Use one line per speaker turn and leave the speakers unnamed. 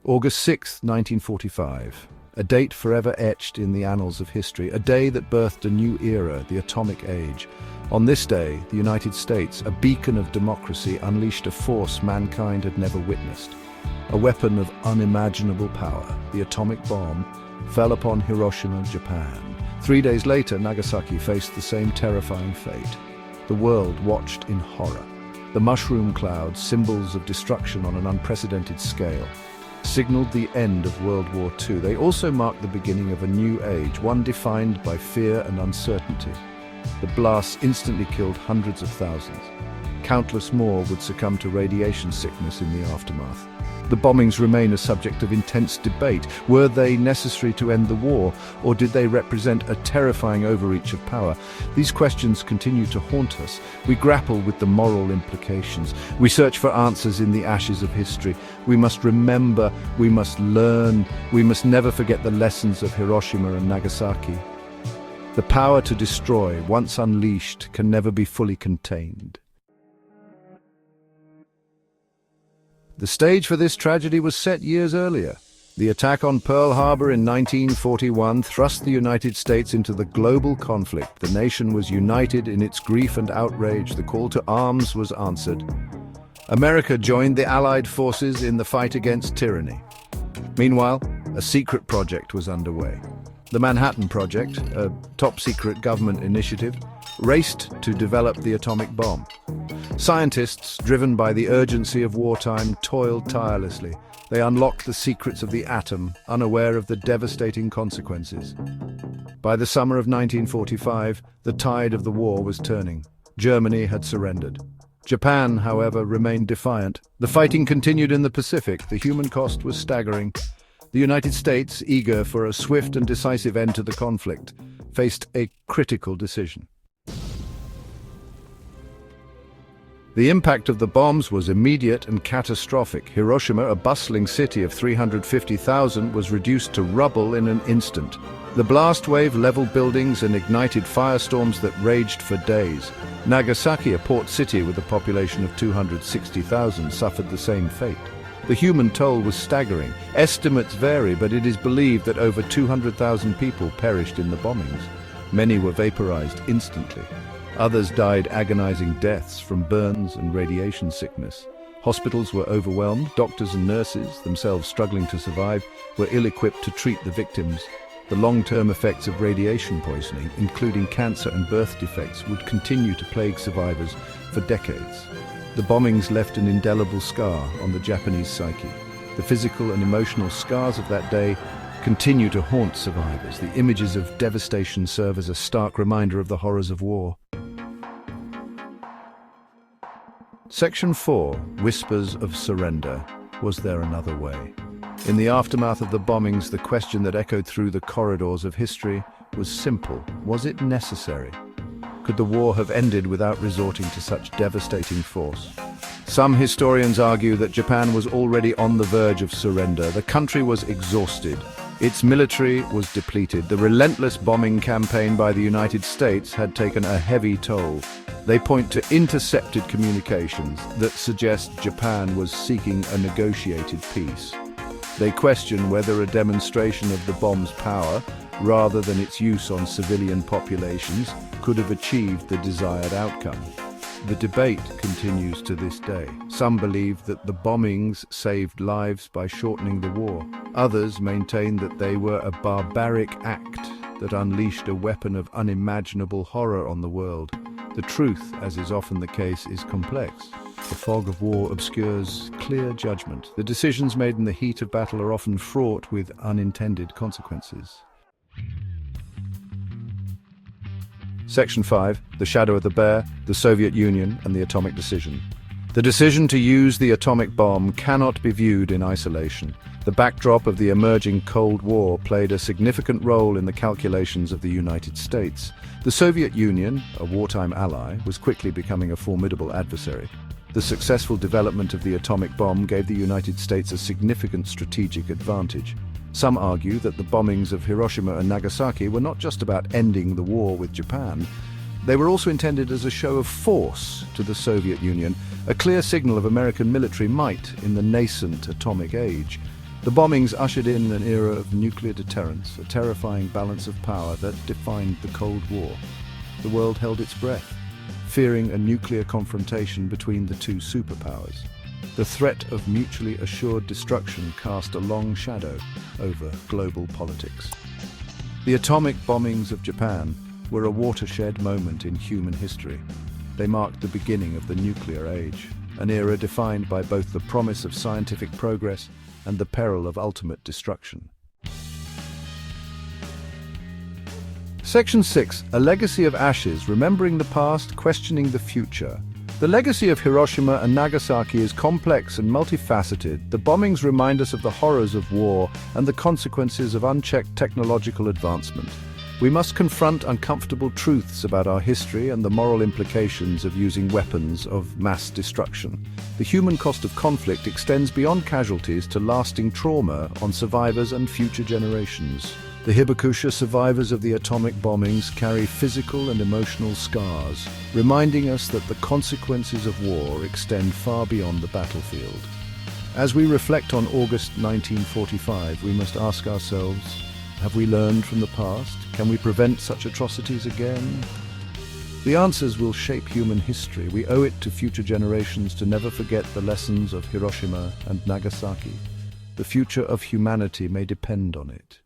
August 6, 1945, a date forever etched in the annals of history, a day that birthed a new era, the atomic age. On this day, the United States, a beacon of democracy, unleashed a force mankind had never witnessed. A weapon of unimaginable power, the atomic bomb, fell upon Hiroshima, Japan. 3 days later, Nagasaki faced the same terrifying fate. The world watched in horror. The mushroom clouds, symbols of destruction on an unprecedented scale, signaled the end of World War II. They also marked the beginning of a new age, one defined by fear and uncertainty. The blasts instantly killed hundreds of thousands. Countless more would succumb to radiation sickness in the aftermath. The bombings remain a subject of intense debate. Were they necessary to end the war, or did they represent a terrifying overreach of power? These questions continue to haunt us. We grapple with the moral implications. We search for answers in the ashes of history. We must remember, we must learn, we must never forget the lessons of Hiroshima and Nagasaki. The power to destroy, once unleashed, can never be fully contained. The stage for this tragedy was set years earlier. The attack on Pearl Harbor in 1941 thrust the United States into the global conflict. The nation was united in its grief and outrage. The call to arms was answered. America joined the Allied forces in the fight against tyranny. Meanwhile, a secret project was underway. The Manhattan Project, a top-secret government initiative, raced to develop the atomic bomb. Scientists, driven by the urgency of wartime, toiled tirelessly. They unlocked the secrets of the atom, unaware of the devastating consequences. By the summer of 1945, the tide of the war was turning. Germany had surrendered. Japan, however, remained defiant. The fighting continued in the Pacific. The human cost was staggering. The United States, eager for a swift and decisive end to the conflict, faced a critical decision. The impact of the bombs was immediate and catastrophic. Hiroshima, a bustling city of 350,000, was reduced to rubble in an instant. The blast wave leveled buildings and ignited firestorms that raged for days. Nagasaki, a port city with a population of 260,000, suffered the same fate. The human toll was staggering. Estimates vary, but it is believed that over 200,000 people perished in the bombings. Many were vaporized instantly. Others died agonizing deaths from burns and radiation sickness. Hospitals were overwhelmed. Doctors and nurses, themselves struggling to survive, were ill-equipped to treat the victims. The long-term effects of radiation poisoning, including cancer and birth defects, would continue to plague survivors for decades. The bombings left an indelible scar on the Japanese psyche. The physical and emotional scars of that day continue to haunt survivors. The images of devastation serve as a stark reminder of the horrors of war. Section 4, Whispers of Surrender. Was there another way? In the aftermath of the bombings, the question that echoed through the corridors of history was simple. Was it necessary? Could the war have ended without resorting to such devastating force? Some historians argue that Japan was already on the verge of surrender. The country was exhausted. Its military was depleted. The relentless bombing campaign by the United States had taken a heavy toll. They point to intercepted communications that suggest Japan was seeking a negotiated peace. They question whether a demonstration of the bomb's power, rather than its use on civilian populations, could have achieved the desired outcome. The debate continues to this day. Some believe that the bombings saved lives by shortening the war. Others maintain that they were a barbaric act that unleashed a weapon of unimaginable horror on the world. The truth, as is often the case, is complex. The fog of war obscures clear judgment. The decisions made in the heat of battle are often fraught with unintended consequences. Section 5, The Shadow of the Bear, the Soviet Union and the Atomic Decision. The decision to use the atomic bomb cannot be viewed in isolation. The backdrop of the emerging Cold War played a significant role in the calculations of the United States. The Soviet Union, a wartime ally, was quickly becoming a formidable adversary. The successful development of the atomic bomb gave the United States a significant strategic advantage. Some argue that the bombings of Hiroshima and Nagasaki were not just about ending the war with Japan. They were also intended as a show of force to the Soviet Union, a clear signal of American military might in the nascent atomic age. The bombings ushered in an era of nuclear deterrence, a terrifying balance of power that defined the Cold War. The world held its breath, fearing a nuclear confrontation between the two superpowers. The threat of mutually assured destruction cast a long shadow over global politics. The atomic bombings of Japan were a watershed moment in human history. They marked the beginning of the nuclear age, an era defined by both the promise of scientific progress and the peril of ultimate destruction. Section 6. A legacy of ashes, remembering the past, questioning the future. The legacy of Hiroshima and Nagasaki is complex and multifaceted. The bombings remind us of the horrors of war and the consequences of unchecked technological advancement. We must confront uncomfortable truths about our history and the moral implications of using weapons of mass destruction. The human cost of conflict extends beyond casualties to lasting trauma on survivors and future generations. The Hibakusha survivors of the atomic bombings carry physical and emotional scars, reminding us that the consequences of war extend far beyond the battlefield. As we reflect on August 1945, we must ask ourselves, have we learned from the past? Can we prevent such atrocities again? The answers will shape human history. We owe it to future generations to never forget the lessons of Hiroshima and Nagasaki. The future of humanity may depend on it.